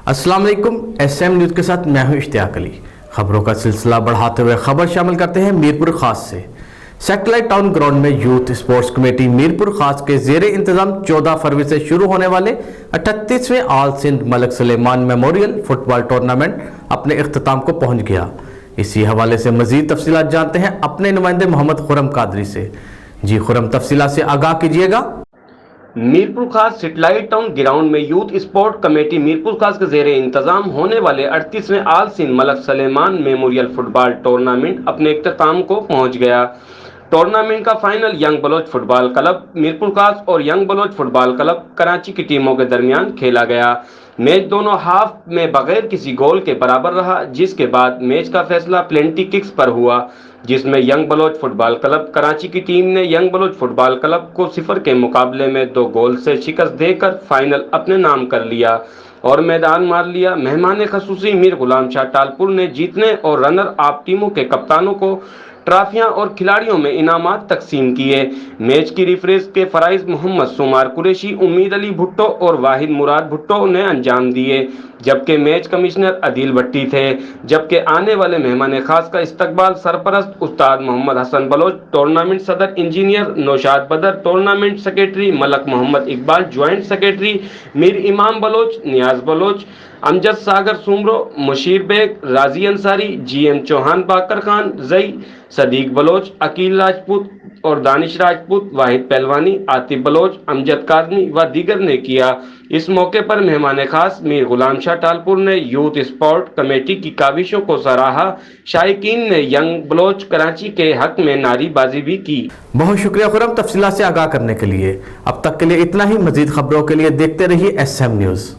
अस्सलाम वालेकुम। SM news के साथ मैं हूं इश्तियाक अली। खबरों का सिलसिला बढ़ाते हुए खबर शामिल करते हैं मीरपुर खास से। सैटेलाइट टाउन ग्राउंड में youth sports committee Mirpur Khas के ज़ेरे इंतज़ाम 14 फरवरी से शुरू होने वाले 38वें आल Sindh Malak Suleman memorial football tournament अपने इख्तिताम को पहुंच गया। इसी हवाले से मज़ीद तफसीलात जानते हैं अपने नुमाइंदे मोहम्मद खुरम कादरी से। जी खुरम, तफसीलात से आगाह कीजिएगा। Mirpur Khas satellite town ground में youth sport committee Mirpur Khas के ज़ेरे इंतजाम होने वाले 38वें आल Sindh Malak Suleman memorial football tournament अपने इख्तिताम को पहुंच गया। टूर्नामेंट का final young Baloch football club Mirpur Khas और young Baloch football club Karachi की टीमों के दरमियान खेला गया। मैच दोनों हाफ में बगैर किसी गोल के बराबर रहा, जिसके बाद मैच का फैसला पेनल्टी किक्स पर हुआ, जिसमें young Baloch football club Karachi की टीम ने यंग बलोच फुटबॉल क्लब को 0 के मुकाबले में 2 गोल से शिकस्त देकर फाइनल अपने नाम कर लिया और मैदान मार लिया। मेहमान खसूसी मीर गुलाम शाह टालपुर ने जीतने और रनर अप टीमों के कप्तानों को ट्रॉफियां और खिलाड़ियों में इनामात तकसीम किए। मैच की रिफरेंस के फराइज मोहम्मद सुमार कुरैशी, उम्मीद अली भुट्टो और वाहिद मुराद भुट्टो ने अंजाम दिए, जबकि मैच कमिश्नर अदील भट्टी थे। जबकि आने वाले मेहमान खास का इस्तकबाल सरपरस्त उस्ताद मोहम्मद हसन बलोच, टूर्नामेंट सदर engineer Naushad Badar, tournament secretary Malik Mohammad Iqbal, joint secretary Mir Imam Baloch, Niaz Baloch, Amjad Sagar Soomro, Mushir Baig, Raji Ansari, GM Chauhan, बाकर खान जई, सदीक बलोच, अकील राजपूत और दानिश राजपूत, वाहिद पहलवानी, आतिफ बलोच, अमजद कादमी व दीगर ने किया। इस मौके पर मेहमान खास मीर गुलाम शाह टालपुर ने यूथ स्पोर्ट कमेटी की काविशों को सराहा। शायकीन ने यंग बलोच कराची के हक में नारीबाजी भी की। बहुत शुक्रिया खुरम, तफसीलात से आगाह करने के लिए। अब तक के लिए इतना ही। मजीद खबरों के लिए देखते रहिए SM न्यूज़।